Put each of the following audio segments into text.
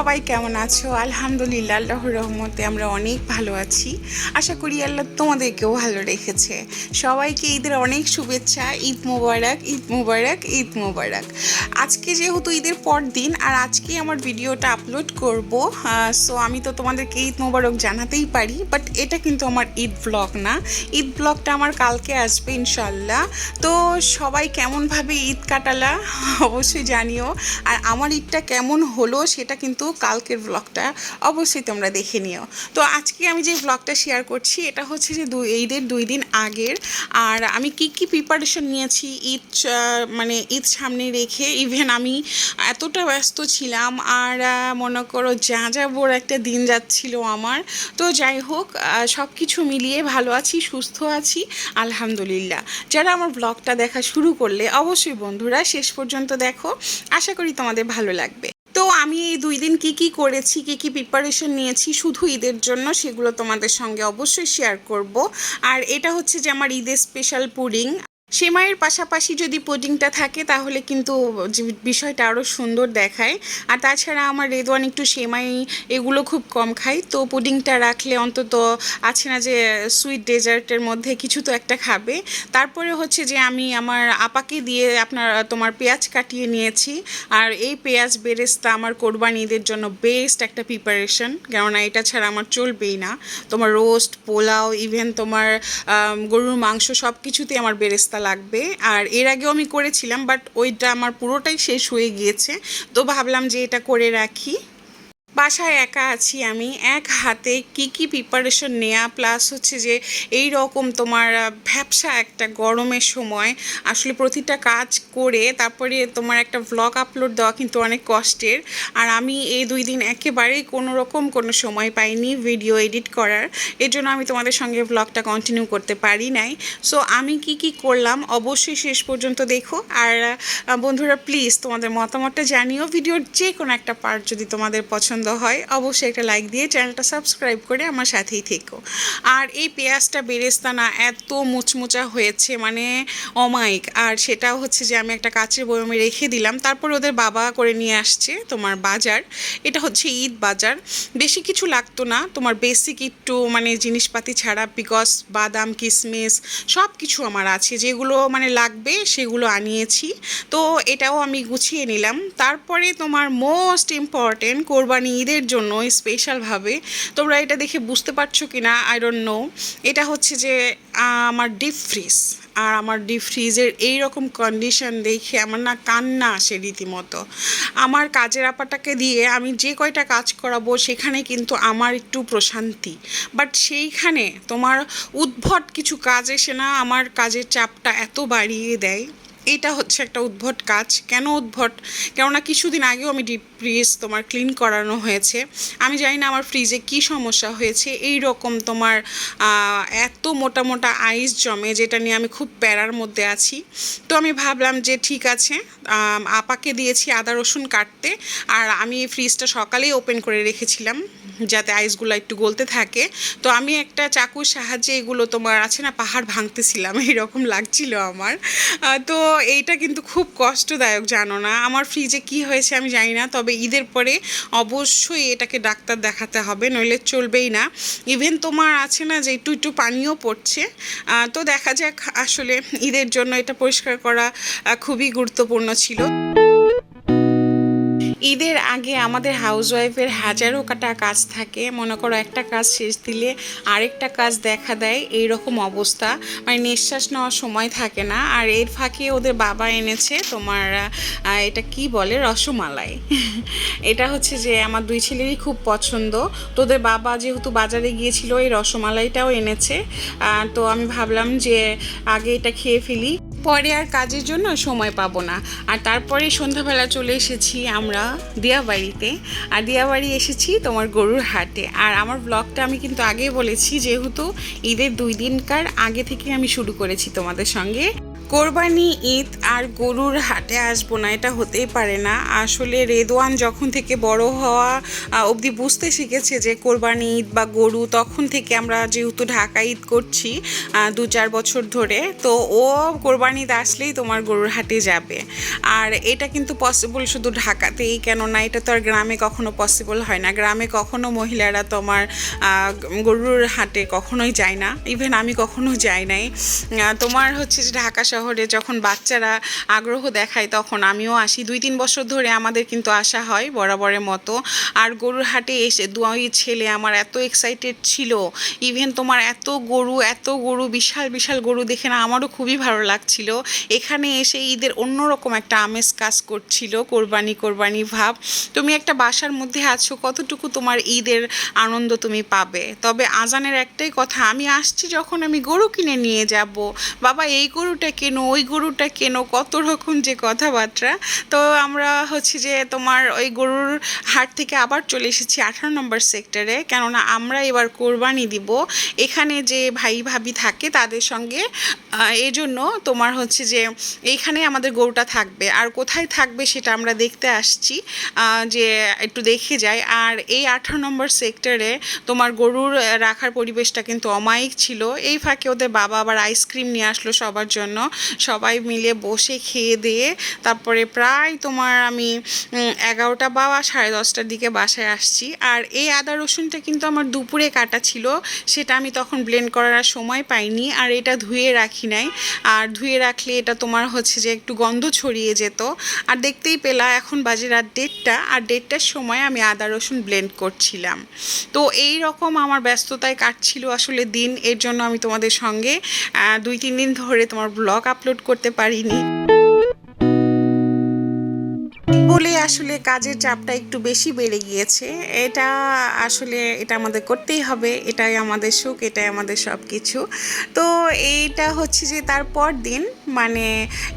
সবাই কেমন আছো? আলহামদুলিল্লাহ, আল্লাহর রহমতে আমরা অনেক ভালো আছি। আশা করি আল্লাহ তোমাদেরকেও ভালো রেখেছে। সবাইকে ঈদের অনেক শুভেচ্ছা। ঈদ মোবারক, ঈদ মোবারক, ঈদ মোবারক। আজকে যেহেতু ঈদের পর দিন আর আজকে আমার ভিডিওটা আপলোড করব, সো আমি তো তোমাদেরকে ঈদ মোবারক জানাতেই পারি, বাট এটা কিন্তু আমার ঈদ ব্লগ না। ঈদ ব্লগটা আমার কালকে আসবে ইনশাল্লাহ। তো সবাই কেমনভাবে ঈদ কাটালা অবশ্যই জানিও, আর আমার ঈদটা কেমন হলো সেটা কিন্তু কালকের ব্লগটা অবশ্যই তোমরা দেখে নিও। তো আজকে আমি যে ব্লগটা শেয়ার করছি এটা হচ্ছে যে ঈদের 2 দিন আগের, আর আমি কি কি প্রিপারেশন নিয়েছি ঈদ মানে ঈদ সামনে রেখে। ইভেন আমি এতটা ব্যস্ত ছিলাম আর মনে করো যা যা বড় একটা দিন যাচ্ছিল আমার। তো যাই হোক, সব কিছু মিলিয়ে ভালো আছি, সুস্থ আছি আলহামদুলিল্লাহ। যারা আমার ব্লগটা দেখা শুরু করলে অবশ্যই বন্ধুরা শেষ পর্যন্ত দেখো, আশা করি তোমাদের ভালো লাগবে। তো আমি এই 2 দিন কি কি করেছি, কি কি প্রিপারেশন নিয়েছি শুধু ঈদের জন্য, সেগুলো তোমাদের সঙ্গে অবশ্যই শেয়ার করব। আর এটা হচ্ছে যে আমার ঈদের স্পেশাল পুডিং। সেমাইয়ের পাশাপাশি যদি পুডিংটা থাকে তাহলে কিন্তু বিষয়টা আরও সুন্দর দেখায়। আর তাছাড়া আমার রেদওয়ান একটু সেমাই এগুলো খুব কম খাই, তো পুডিংটা রাখলে অন্তত আছে না যে সুইট ডেজার্টের মধ্যে কিছু তো একটা খাবে। তারপরে হচ্ছে যে আমি আমার আপাকে দিয়ে তোমার পেঁয়াজ কাটিয়ে নিয়েছি। আর এই পেঁয়াজ বেরেস্তা আমার কোরবানি ঈদের জন্য বেস্ট একটা প্রিপারেশন, কেননা এটা ছাড়া আমার চলবেই না। তোমার রোস্ট, পোলাও, ইভেন তোমার গরুর মাংস সব কিছুতেই আমার বেরেস্তা লাগবে। আর এর আগেও আমি করেছিলাম, বাট ওইটা আমার পুরোটাই শেষ হয়ে গিয়েছে, তো ভাবলাম যে এটা করে রাখি। বাসায় একা আছি আমি, এক হাতে কি কি প্রিপারেশন নেওয়া, প্লাস হচ্ছে যে এই রকম তোমার ভ্যাপসা একটা গরমের সময় আসলে প্রতিটা কাজ করে তারপরে তোমার একটা ভ্লগ আপলোড দেওয়া কিন্তু অনেক কষ্টের। আর আমি এই 2 দিন একেবারেই কোনো সময় পাইনি ভিডিও এডিট করার, এর জন্য আমি তোমাদের সঙ্গে ভ্লগটা কন্টিনিউ করতে পারি নাই। সো আমি কি কি করলাম অবশ্যই শেষ পর্যন্ত দেখো। আর বন্ধুরা প্লিজ তোমাদের মতামতটা জানিও। ভিডিওর যে কোনো একটা পার্ট যদি তোমাদের পছন্দ হয় অবশ্যই একটা লাইক দিয়ে চ্যানেলটা সাবস্ক্রাইব করে আমার সাথেই থেকো। আর এই পেঁয়াজটা বেরেস্তা না এত মুচমুচা হয়েছে, মানে অমায়িক। আর সেটাও হচ্ছে যে আমি একটা কাচের বয়মে রেখে দিলাম, তারপর ওদের বাবা করে নিয়ে আসছে তোমার বাজার। এটা হচ্ছে ঈদ বাজার, বেশি কিছু লাগতো না, তোমার বেসিক একটু মানে জিনিসপাতি ছাড়া, বিকজ বাদাম কিশমিশ সব কিছু আমার আছে, যেগুলো মানে লাগবে সেগুলো আনিয়েছি। তো এটাও আমি গুছিয়ে নিলাম। তারপরে তোমার মোস্ট ইম্পর্টেন্ট কোরবানি ঈদের জন্য স্পেশালভাবে, তোমরা এটা দেখে বুঝতে পারছো কি না আই ডোন্ট নো, এটা হচ্ছে যে আমার ডিপ ফ্রিজ। আর আমার ডিপ ফ্রিজের এইরকম কন্ডিশন দেখে আমার না কান্না আসে রীতিমতো। আমার কাজের আপাটাকে দিয়ে আমি যে কয়টা কাজ করাবো সেখানে কিন্তু আমার একটু প্রশান্তি, বাট সেইখানে তোমার উদ্ভট কিছু কাজ এসে না আমার কাজের চাপটা এত বাড়িয়ে দেয়। এটা হচ্ছে একটা উদ্ভট কাজ। কেন উদ্ভট? কেননা কিছুদিন আগেও আমি ডিপ ফ্রিজ তোমার ক্লিন করানো হয়েছে। আমি জানি না আমার ফ্রিজে কি সমস্যা হয়েছে, এই রকম তোমার এত মোটা মোটা আইস জমে, যেটা নিয়ে আমি খুব প্যারার মধ্যে আছি। তো আমি ভাবলাম যে ঠিক আছে, আপাকে দিয়েছি আদা রসুন কাটতে, আর আমি এই ফ্রিজটা সকালেই ওপেন করে রেখেছিলাম যাতে আইসগুলো একটু গলতে থাকে। তো আমি একটা চাকুর সাহায্যে এগুলো তোমার আছে না পাহাড় ভাঙতেছিলাম, এইরকম লাগছিল আমার। তো এইটা কিন্তু খুব কষ্টদায়ক, জানো না আমার ফ্রিজে কি হয়েছে আমি জানি না, তবে ঈদের পরে অবশ্যই এটাকে ডাক্তার দেখাতে হবে, নইলে চলবেই না। ইভেন তোমার আছে না যে একটু একটু পানিও পড়ছে। তো দেখা যাক, আসলে ঈদের জন্য এটা পরিষ্কার করা খুবই গুরুত্বপূর্ণ ছিল। ঈদের আগে আমাদের হাউসওয়াইফের হাজারো কাজ থাকে, মনে করো একটা কাজ শেষ দিলে আরেকটা কাজ দেখা দেয়, এই রকম অবস্থা, মানে নিঃশ্বাস নেওয়ার সময় থাকে না। আর এর ফাঁকে ওদের বাবা এনেছে তোমার এটা কি বলে, রসমালাই। এটা হচ্ছে যে আমার 2 ছেলেরই খুব পছন্দ, তো ওদের বাবা যেহেতু বাজারে গিয়েছিল এই রসমালাইটাও এনেছে। তো আমি ভাবলাম যে আগে এটা খেয়ে ফেলি, পরে আর কাজের জন্য সময় পাবো না। আর তারপরে সন্ধ্যাবেলা চলে এসেছি আমরা দিয়াবাড়িতে, আর দিয়াবাড়ি এসেছি তোমার গরুর হাটে। আর আমার ব্লগটা আমি কিন্তু আগেই বলেছি, যেহেতু ঈদের 2 দিনকার আগে থেকে আমি শুরু করেছি তোমাদের সঙ্গে কোরবানি ঈদ আর গরুর হাটে আসবো না, এটা হতেই পারে না। আসলে রেদওয়ান যখন থেকে বড় হওয়া অবধি বুঝতে শিখেছে যে কোরবানি ঈদ বা গরু, তখন থেকে আমরা যেহেতু ঢাকা ঈদ করছি 2-4 বছর ধরে, তো ও কোরবানি ঈদ আসলেই তোমার গরুর হাটে যাবে। আর এটা কিন্তু পসিবল শুধু ঢাকাতেই, কেননা এটা তো আর গ্রামে কখনো পসিবল হয় না। গ্রামে কখনো মহিলারা তোমার গরুর হাটে কখনোই যায় না, ইভেন আমি কখনো যাই নাই। তোমার হচ্ছে যে ঢাকা শহরে যখন বাচ্চারা আগ্রহ দেখায় তখন আমিও আসি। 2-3 বছর ধরে আমাদের কিন্তু আসা হয় বরাবরের মতো। আর গরুর হাটে এসে দুই ছেলে আমার এত এক্সাইটেড ছিল, ইভেন তোমার এত গরু বিশাল বিশাল গরু দেখে না আমারও খুবই ভালো লাগছিল। এখানে এসে ঈদের অন্যরকম একটা আমেজ কাজ করছিল, কোরবানি কোরবানি ভাব। তুমি একটা বাসার মধ্যে আছো, কতটুকু তোমার ঈদের আনন্দ তুমি পাবে। তবে আজানের একটাই কথা, আমি আসছি যখন আমি গরু কিনে নিয়ে যাব, বাবা এই গরুটা কেনো ওই গরুটা কেনো, কত রকম যে কথাবার্তা। তো আমরা হচ্ছে যে তোমার ওই গরুর হাট থেকে আবার চলে এসেছি 18 নম্বর সেক্টরে, কেননা আমরা এবার কোরবানি দিব এখানে যে ভাই ভাবি থাকে তাদের সঙ্গে। এজন্য তোমার হচ্ছে যে এইখানে আমাদের গরুটা থাকবে, আর কোথায় থাকবে সেটা আমরা দেখতে আসছি, যে একটু দেখে যাই। আর এই 18 নম্বর সেক্টরে তোমার গরুর রাখার পরিবেশটা কিন্তু অমায়িক ছিল। এই ফাঁকে ওদের বাবা আবার আইসক্রিম নিয়ে আসলো সবার জন্য, সবাই মিলে বসে খেয়ে দিয়ে তারপরে প্রায় তোমার আমি 11টা বা 10:30টার দিকে বাসায় আসছি। আর এই আদা রসুনটা কিন্তু আমার দুপুরে কাটা ছিল, সেটা আমি তখন ব্লেন্ড করার সময় পাইনি, আর এটা ধুয়ে রাখি নাই। আর ধুয়ে রাখলে এটা তোমার হচ্ছে যে একটু গন্ধ ছড়িয়ে যেত। আর দেখতেই পেলা এখন বাজে রাত 1:30, আর 1:30টার সময় আমি আদা রসুন ব্লেন্ড করছিলাম। তো এই রকম আমার ব্যস্ততায় কাটছিল আসলে দিন। এর জন্য আমি তোমাদের সঙ্গে 2-3 দিন ধরে তোমার ব্লগ আপলোড করতে পারিনি বলে আসলে কাজের চাপটা একটু বেশি বেড়ে গিয়েছে। এটা আমাদের করতেই হবে, এটাই আমাদের সুখ, এটাই আমাদের সব কিছু। তো এইটা হচ্ছে যে তারপর দিন, মানে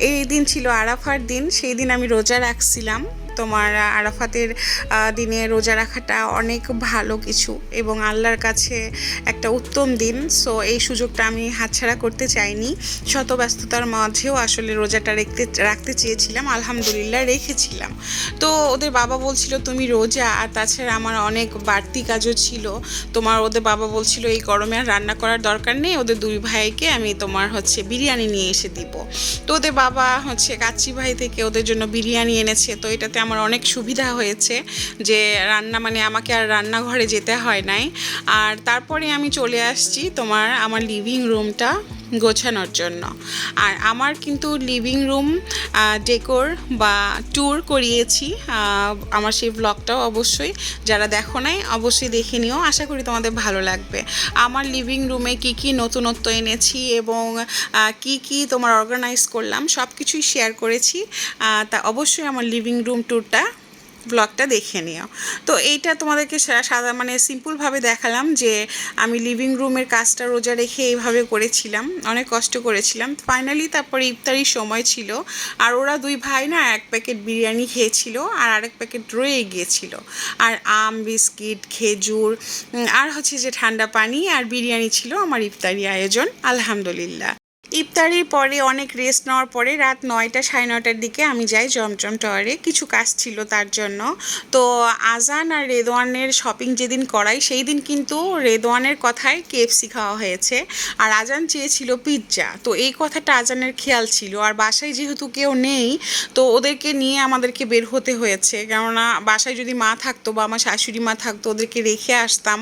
এই দিন ছিল আরাফার দিন। সেই দিন আমি রোজা রাখছিলাম। তোমার আরাফাতের দিনে রোজা রাখাটা অনেক ভালো কিছু এবং আল্লাহর কাছে একটা উত্তম দিন। সো এই সুযোগটা আমি হাতছাড়া করতে চাইনি। শত ব্যস্ততার মাঝেও আসলে রোজাটা রাখতে চেয়েছিলাম, আলহামদুলিল্লাহ রেখেছিলাম। তো ওদের বাবা বলছিল তুমি রোজা, আর তাছাড়া আমার অনেক বাড়তি কাজও ছিল। ওদের বাবা বলছিল এই গরমে আর রান্না করার দরকার নেই, ওদের দুই ভাইকে আমি তোমার হচ্ছে বিরিয়ানি নিয়ে এসে দিব। তো ওদের বাবা হচ্ছে কাচ্চি ভাই থেকে ওদের জন্য বিরিয়ানি এনেছে। তো এটাতে আমার অনেক সুবিধা হয়েছে যে মানে আমাকে আর রান্নাঘরে যেতে হয় নাই। আর তারপরে আমি চলে আসছি তোমার আমার লিভিং রুমটা গোছানোর জন্য। আর আমার কিন্তু লিভিং রুম ডেকোর বা ট্যুর করিয়েছি, আমার সেই ব্লগটাও অবশ্যই যারা দেখো নাই অবশ্যই দেখে নিও, আশা করি তোমাদের ভালো লাগবে। আমার লিভিং রুমে কি কি নতুনত্ব এনেছি এবং কি কি তোমার অর্গানাইজ করলাম সব কিছুই শেয়ার করেছি। তা অবশ্যই আমার লিভিং রুম ট্যুরটা ব্লগটা দেখে নিও। তো এইটা তোমাদেরকে মানে সিম্পলভাবে দেখালাম যে আমি লিভিং রুমের কাজটা রোজা রেখে এইভাবে করেছিলাম, অনেক কষ্ট করেছিলাম। ফাইনালি তারপরে ইফতারির সময় ছিল, আর ওরা দুই ভাই না 1 প্যাকেট বিরিয়ানি খেয়েছিল আর আরেক প্যাকেট রয়ে গিয়েছিল। আর আম, বিস্কিট, খেজুর আর হচ্ছে যে ঠান্ডা পানি আর বিরিয়ানি ছিল আমার ইফতারি আয়োজন, আলহামদুলিল্লাহ। ইফতারির পরে অনেক রেস্ট নেওয়ার পরে রাত 9টা 9:30টার দিকে আমি যাই জমজম টাওয়ারে, কিছু কাজ ছিল তার জন্য। তো আজান আর রেদওয়ানের শপিং যেদিন করাই সেই দিন কিন্তু রেদওয়ানের কথায় কেএফসি খাওয়া হয়েছে, আর আজান চেয়েছিল পিৎজা। তো এই কথাটা আজানের খেয়াল ছিল, আর বাসায় যেহেতু কেউ নেই তো ওদেরকে নিয়ে আমাদেরকে বের হতে হয়েছে, কেননা বাসায় যদি মা থাকতো বা আমার শাশুড়ি মা থাকতো ওদেরকে রেখে আসতাম।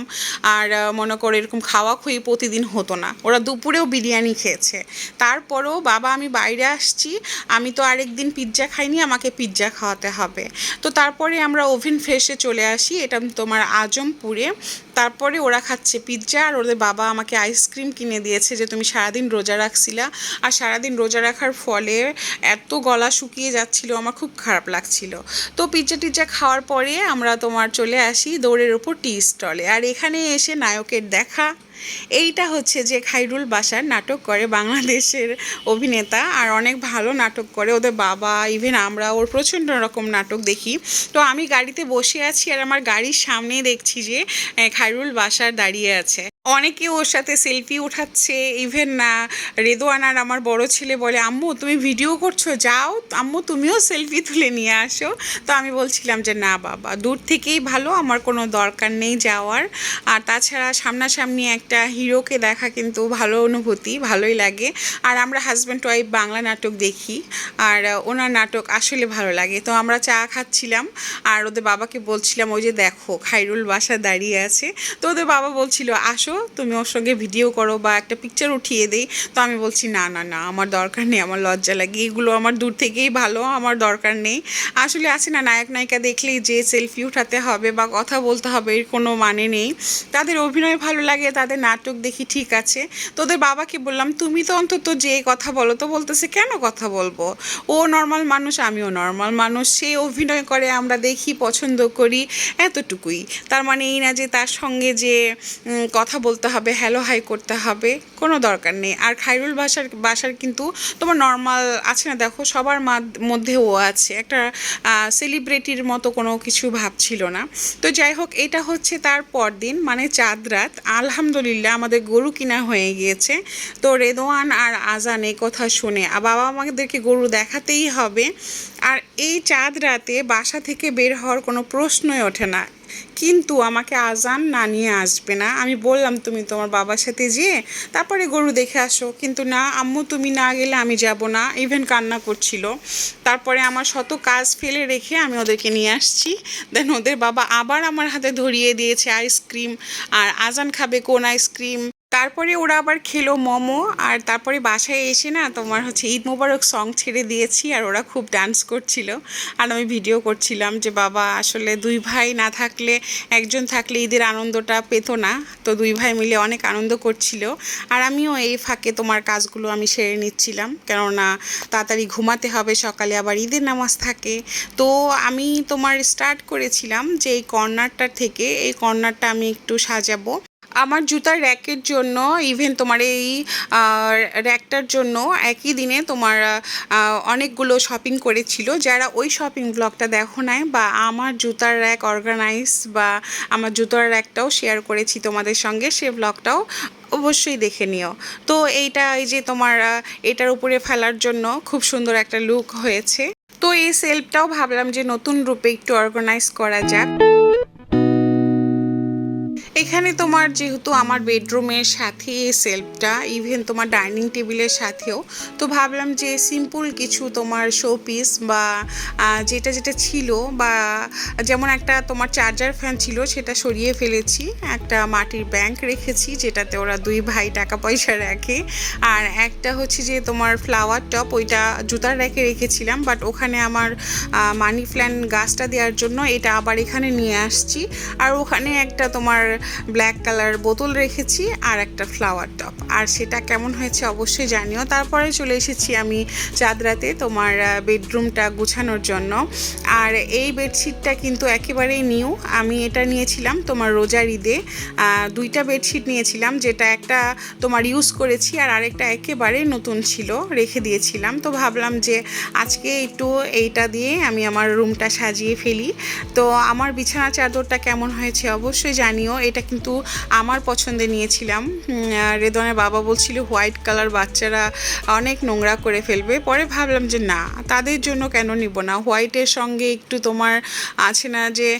আর মনে করো এরকম খাওয়া খুঁই প্রতিদিন হতো না, ওরা দুপুরেও বিরিয়ানি খেয়েছে। তারপরেও বাবা আমি বাইরে আসছি, আমি তো আরেকদিন পিৎজা খাইনি, আমাকে পিৎজা খাওয়াতে হবে। তো তারপরে আমরা ওভেন ফ্রেশে চলে আসি, এটা তোমার আজমপুরে। তারপরে ওরা খাচ্ছে পিৎজা, আর ওদের বাবা আমাকে আইসক্রিম কিনে দিয়েছে যে তুমি সারাদিন রোজা রাখছিলা। আর সারাদিন রোজা রাখার ফলে এত গলা শুকিয়ে যাচ্ছিল, আমার খুব খারাপ লাগছিল। তো পিৎজা খাওয়ার পরে আমরা তোমার চলে আসি দৌড়ের ওপর টি স্টলে। আর এখানে এসে নায়কের দেখা, এইটা হচ্ছে যে খাইরুল বাসার নাটক করে, বাংলাদেশের অভিনেতা, আর অনেক ভালো নাটক করে। ওদের বাবা ইভেন আমরা ওর প্রচণ্ড রকম নাটক দেখি। তো আমি গাড়িতে বসে আছি আর আমার গাড়ির সামনেই দেখছি যে খাইরুল বাসার দাঁড়িয়ে আছে। অনেকে ওর সাথে সেলফি উঠাচ্ছে। ইভেন রেদওয়ান আর আমার বড় ছেলে বলে, আম্মু তুমি ভিডিও করছো, যাও আম্মু তুমিও সেলফি তুলে নিয়ে আসো। তো আমি বলছিলাম যে না বাবা, দূর থেকেই ভালো, আমার কোনো দরকার নেই যাওয়ার। আর তাছাড়া সামনাসামনি একটা হিরোকে দেখা কিন্তু ভালো অনুভূতি, ভালোই লাগে। আর আমরা হাজব্যান্ড ওয়াইফ বাংলা নাটক দেখি, আর ওনার নাটক আসলে ভালো লাগে। তো আমরা চা খাচ্ছিলাম আর ওদের বাবাকে বলছিলাম, ওই যে দেখো খাইরুল বাসা দাঁড়িয়ে আছে। তো ওদের বাবা বলছিল, আসো তুমি ওর সঙ্গে ভিডিও করো বা একটা পিকচার উঠিয়ে দেই। তো আমি বলছি না না না, আমার দরকার নেই, আমার লজ্জা লাগে, এগুলো আমার দূর থেকেই ভালো, আমার দরকার নেই। আসলে আছে না, নায়ক নায়িকা দেখলেই যে সেলফি উঠাতে হবে বা কথা বলতে হবে এর কোনো মানে নেই। তাদের অভিনয় ভালো লাগে, তাদের নাটক দেখি, ঠিক আছে। তোদের বাবাকে বললাম, তুমি তো অন্তত যে কথা বলো, তো বলতেছে কেন কথা বলবো, ও নর্মাল মানুষ, আমিও নর্মাল মানুষ, সে অভিনয় করে, আমরা দেখি, পছন্দ করি, এতটুকুই। তার মানে এই না যে তার সঙ্গে যে কথা বলতে হবে, হ্যালো হাই করতে হবে, কোনো দরকার নেই। আর খাইরুল বাসার কিন্তু তোমার নর্মাল আছে না, দেখো সবার মধ্যে ও আছে, একটা সেলিব্রিটির মতো কোনো কিছু ভাবছিল না। তো যাই হোক, এটা হচ্ছে তার পরদিন, মানে চাঁদ রাত। আলহামদুলিল্লাহ আমাদের গরু কিনা হয়ে গিয়েছে। তো রেদওয়ান আর আজান এই কথা শুনে বাবা আমাদেরকে গরু দেখাতেই হবে। আর এই চাঁদ রাতে বাসা থেকে বের হওয়ার কোনো প্রশ্নই ওঠে না। কিন্তু আমাকে আজান না নিয়ে আসবে না, আমি বললাম তুমি তোমার বাবার সাথে যেয়ে তারপরে গরু দেখে আসো, কিন্তু না আম্মু তুমি না গেলে আমি যাব না, ইভেন কান্না করছিল। তারপরে আমার শত কাজ ফেলে রেখে আমি ওদেরকে নিয়ে আসছি। দেন ওদের বাবা আবার আমার হাতে ধরিয়ে দিয়েছে আইসক্রিম, আর আজান খাবে কোন আইসক্রিম। তারপরে ওরা আবার খেলো মোমো। আর তারপরে বাসায় এসে না তোমার হচ্ছে ঈদ মোবারক সং ছেড়ে দিয়েছি, আর ওরা খুব ডান্স করছিল। আর আমি ভিডিও করছিলাম যে বাবা আসলে দুই ভাই না থাকলে, একজন থাকলে ঈদের আনন্দটা পেতো না। তো দুই ভাই মিলে অনেক আনন্দ করছিল। আর আমিও এই ফাঁকে তোমার কাজগুলো আমি সেরে নিচ্ছিলাম, কেননা তাড়াতাড়ি ঘুমাতে হবে, সকালে আবার ঈদের নামাজ থাকে। তো আমি তোমার স্টার্ট করেছিলাম যে এই কর্নারটার থেকে, এই কর্নারটা আমি একটু সাজাবো আমার জুতার র্যাকের জন্য। ইভেন তোমার এই র্যাকটার জন্য একই দিনে তোমার অনেকগুলো শপিং করেছিল। যারা ওই শপিং ব্লগটা দেখো নাই, বা আমার জুতার র্যাক অর্গানাইজ বা আমার জুতার র্যাকটাও শেয়ার করেছি তোমাদের সঙ্গে, সে ব্লগটাও অবশ্যই দেখে নিও। তো এইটা এই যে তোমার এটার উপরে ফেলার জন্য খুব সুন্দর একটা লুক হয়েছে। তো এই সেলফটাও ভাবলাম যে নতুন রূপে একটু অর্গানাইজ করা যাক। এখানে তোমার যেহেতু আমার বেডরুমের সাথে সেলফটা, ইভেন তোমার ডাইনিং টেবিলের সাথেও, তো ভাবলাম যে সিম্পল কিছু তোমার শো পিস বা যেটা যেটা ছিল, বা যেমন একটা তোমার চার্জার ফ্যান ছিল সেটা সরিয়ে ফেলেছি, একটা মাটির ব্যাংক রেখেছি যেটাতে ওরা দুই ভাই টাকা পয়সা রাখে, আর একটা হচ্ছে যে তোমার ফ্লাওয়ার টপ, ওইটা জুতার র্যাকে রেখেছিলাম, বাট ওখানে আমার মানি প্ল্যান্ট গাছটা দেওয়ার জন্য এটা আবার এখানে নিয়ে আসছি। আর ওখানে একটা তোমার ব্ল্যাক কালার বোতল রেখেছি আর একটা ফ্লাওয়ার টপ। আর সেটা কেমন হয়েছে অবশ্যই জানিও। তারপরে চলে এসেছি আমি চাঁদ রাতে তোমার বেডরুমটা গুছানোর জন্য। আর এই বেডশিটটা কিন্তু একেবারেই নিউ, আমি এটা নিয়েছিলাম তোমার রোজার ঈদে। দুইটা বেডশিট নিয়েছিলাম, যেটা একটা তোমার ইউজ করেছি আর আরেকটা একেবারে নতুন ছিল, রেখে দিয়েছিলাম। তো ভাবলাম যে আজকে একটু এইটা দিয়ে আমি আমার রুমটা সাজিয়ে ফেলি। তো আমার বিছানা চাদরটা কেমন হয়েছে অবশ্যই জানিও। এটা কিন্তু আমার পছন্দে নিয়েছিলাম। রেদনের বাবা বলছিল হোয়াইট কালার বাচ্চারা অনেক নোংরা করে ফেলবে, পরে ভাবলাম যে না, তাদের জন্য কেন নিব না, হোয়াইটের সঙ্গে একটু তোমার আছে না যে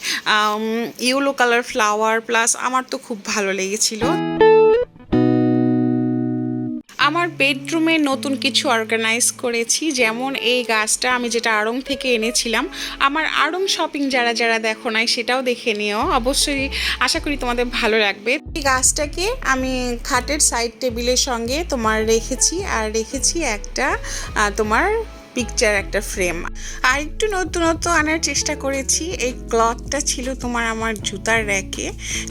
ইয়েলো কালার ফ্লাওয়ার প্লাস, আমার তো খুব ভালো লেগেছিল। আমার বেডরুমে নতুন কিছু অর্গানাইজ করেছি, যেমন এই গাছটা আমি যেটা আড়ং থেকে এনেছিলাম। আমার আড়ং শপিং যারা যারা দেখো নাই সেটাও দেখে নিও অবশ্যই, আশা করি তোমাদের ভালো লাগবে। এই গাছটাকে আমি খাটের সাইড টেবিলের সঙ্গে তোমার রেখেছি, আর রেখেছি একটা তোমার পিকচার, একটা ফ্রেম। আর একটু নতুনত্ব আনার চেষ্টা করেছি। এই ক্লথটা ছিল তোমার আমার জুতার র্যাকে,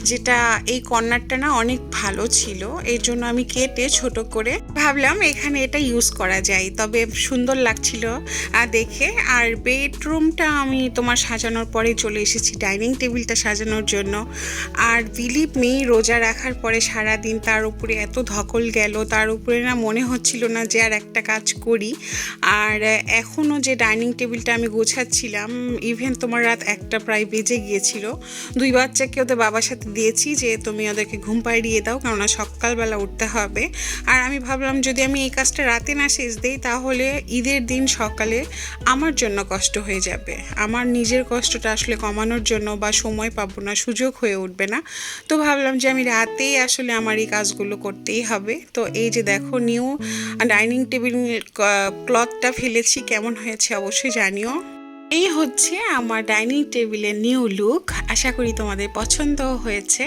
যেটা এই কর্নারটা না অনেক ভালো ছিল, এর জন্য আমি কেটে ছোট করে ভাবলাম এখানে এটা ইউজ করা যায়, তবে সুন্দর লাগছিল দেখে। আর বেডরুমটা আমি তোমার সাজানোর পরে চলে এসেছি ডাইনিং টেবিলটা সাজানোর জন্য। আর বিলিভ মি, রোজা রাখার পরে সারাদিন তার উপরে এত ধকল গেল, তার উপরে না মনে হচ্ছিল না যে আর একটা কাজ করি। আর এখনও যে ডাইনিং টেবিলটা আমি গোছাচ্ছিলাম, ইভেন তোমার রাত 1টা প্রায় বেজে গিয়েছিল। 2 বাচ্চাকে ওদের বাবার সাথে দিয়েছি যে তুমি ওদেরকে ঘুম পাড়িয়ে দাও, কেননা সকালবেলা উঠতে হবে। আর আমি ভাবলাম যদি আমি এই কাজটা রাতে না শেষ দিই তাহলে ঈদের দিন সকালে আমার জন্য কষ্ট হয়ে যাবে। আমার নিজের কষ্টটা আসলে কমানোর জন্য বা সময় পাবো না, সুযোগ হয়ে উঠবে না। তো ভাবলাম যে আমি রাতেই আসলে আমার এই কাজগুলো করতেই হবে। তো এই যে দেখো নিউ ডাইনিং টেবিল ক্লথটা ফেলেছি, কেমন হয়েছে অবশ্যই জানিও। এই হচ্ছে আমার ডাইনিং টেবিলের নিউ লুক। আশা করি তোমাদের পছন্দ হয়েছে,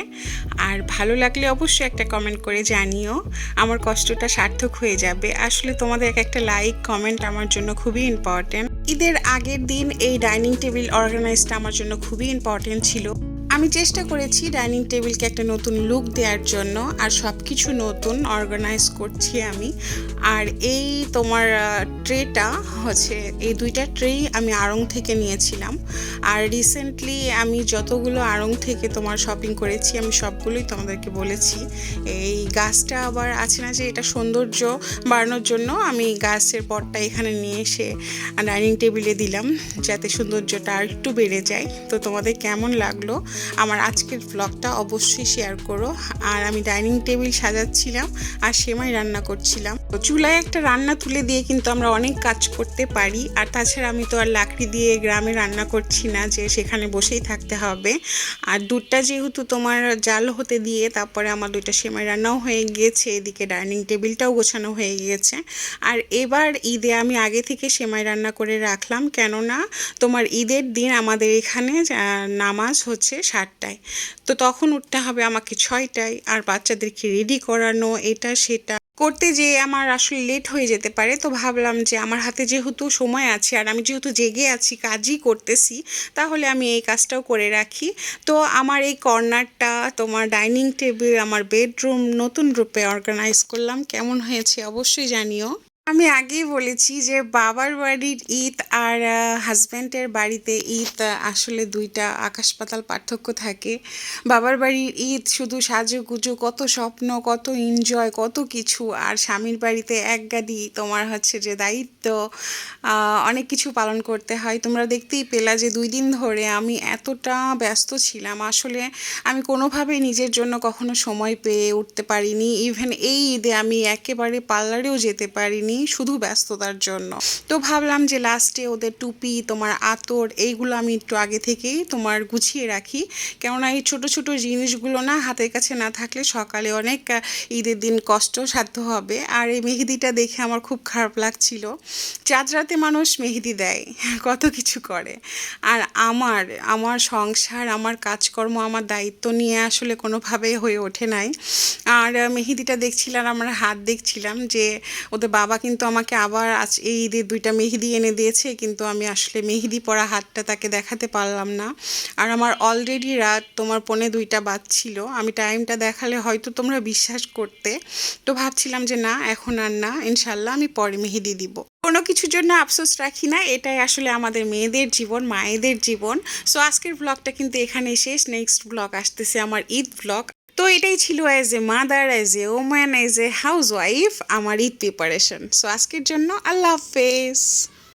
আর ভালো লাগলে অবশ্যই একটা কমেন্ট করে জানিও। আমার কষ্টটা সার্থক হয়ে যাবে। আসলে তোমাদের এক একটা লাইক কমেন্ট আমার জন্য খুবই ইম্পর্টেন্ট। ঈদের আগের দিন এই ডাইনিং টেবিল অর্গানাইজটা আমার জন্য খুবই ইম্পর্টেন্ট ছিল। আমি চেষ্টা করেছি ডাইনিং টেবিলকে একটা নতুন লুক দেওয়ার জন্য, আর সব কিছু নতুন অর্গানাইজ করছি আমি। আর এই তোমার ট্রেটা হচ্ছে, এই 2টা ট্রেই আমি আড়ং থেকে নিয়েছিলাম। আর রিসেন্টলি আমি যতগুলো আড়ং থেকে তোমার শপিং করেছি আমি সবগুলোই তোমাদেরকে বলেছি। এই গাছটা আবার আছে না যে, এটা সৌন্দর্য বাড়ানোর জন্য আমি গাছের পটটা এখানে নিয়ে এসে ডাইনিং টেবিলে দিলাম, যাতে সৌন্দর্যটা আর একটু বেড়ে যায়। তো তোমাদের কেমন লাগলো আমার আজকের ব্লগটা অবশ্যই শেয়ার করো। আর আমি ডাইনিং টেবিল সাজাচ্ছিলাম আর সেমাই রান্না করছিলাম। চুলায় একটা রান্না তুলে দিয়ে কিন্তু আমরা অনেক কাজ করতে পারি। আর তাছাড়া আমি তো আর লাকড়ি দিয়ে গ্রামে রান্না করছি না যে সেখানে বসেই থাকতে হবে। আর দুধটা যেহেতু তোমার জাল হতে দিয়ে তারপরে আমার 2টা সেমাই রান্নাও হয়ে গিয়েছে, এদিকে ডাইনিং টেবিলটাও গোছানো হয়ে গিয়েছে। আর এবার ঈদে আমি আগে থেকে সেমাই রান্না করে রাখলাম, কেননা তোমার ঈদের দিন আমাদের এখানে নামাজ হচ্ছে 7টায়। তো তখন উঠতে হবে আমাকে 6টায়, আর বাচ্চাদেরকে রেডি করানো এটা সেটা করতে যেয়ে আমার আসলে লেট হয়ে যেতে পারে। তো ভাবলাম যে আমার হাতে যেহেতু সময় আছে আর আমি যেহেতু জেগে আছি কাজই করতেছি, তাহলে আমি এই কাজটাও করে রাখি। তো আমার এই কর্নারটা তোমার ডাইনিং টেবিল, আমার বেডরুম নতুন রূপে অর্গানাইজ করলাম। কেমন হয়েছে অবশ্যই জানিও। আমি আগেই বলেছি যে বাবার বাড়ির ঈদ আর হাজব্যান্ডের বাড়িতে ঈদ আসলে 2টা আকাশ পাতাল পার্থক্য থাকে। বাবার বাড়ির ঈদ শুধু সাজুগুজু, কত স্বপ্ন, কত এনজয়, কত কিছু। আর স্বামীর বাড়িতে এক গাদি তোমার হচ্ছে যে দায়িত্ব, অনেক কিছু পালন করতে হয়। তোমরা দেখতেই পেলা যে 2 দিন ধরে আমি এতটা ব্যস্ত ছিলাম, আসলে আমি কোনোভাবেই নিজের জন্য কখনো সময় পেয়ে উঠতে পারিনি। ইভেন এই ঈদে আমি একেবারে পার্লারেও যেতে পারিনি, শুধু ব্যস্ততার জন্য। তো ভাবলাম যে লাস্টে ওদের টুপি, তোমার আতর, এইগুলো আমি একটু আগে থেকেই তোমার গুছিয়ে রাখি, কেননা এই ছোট ছোট জিনিসগুলো না হাতের কাছে না থাকলে সকালে অনেক ঈদের দিন কষ্টসাধ্য হবে। আর এই মেহেদিটা দেখে আমার খুব খারাপ লাগছিল। চাঁদ রাতে মানুষ মেহেদি দেয়, কত কিছু করে, আর আমার আমার সংসার, আমার কাজকর্ম, আমার দায়িত্ব নিয়ে আসলে কোনোভাবেই হয়ে ওঠে নাই। আর মেহেদিটা দেখছিলাম, আমার হাত দেখছিলাম যে ওদের বাবা কিন্তু আমাকে আবার আজ এই ঈদের 2টা মেহেদি এনে দিয়েছে, কিন্তু আমি আসলে মেহেদি পরা হাতটা তাকে দেখাতে পারলাম না। আর আমার অলরেডি রাত তোমার 1:45 বাজছিল। আমি টাইমটা দেখালে হয়তো তোমরা বিশ্বাস করতে। তো ভাবছিলাম যে না, এখন আর না, ইনশাল্লাহ আমি পরে মেহেদি দিব। কোনো কিছুর জন্য আফসোস রাখি না, এটাই আসলে আমাদের মেয়েদের জীবন, মায়েদের জীবন। সো আজকের ব্লগটা কিন্তু এখানেই শেষ। নেক্সট ব্লগ আসতেছে আমার ঈদ ব্লগ। তো এটাই ছিল as a mother, as a woman, as a house wife আমার ঈদ প্রিপারেশন। সো আজকের জন্য আল্লাহ হাফেজ।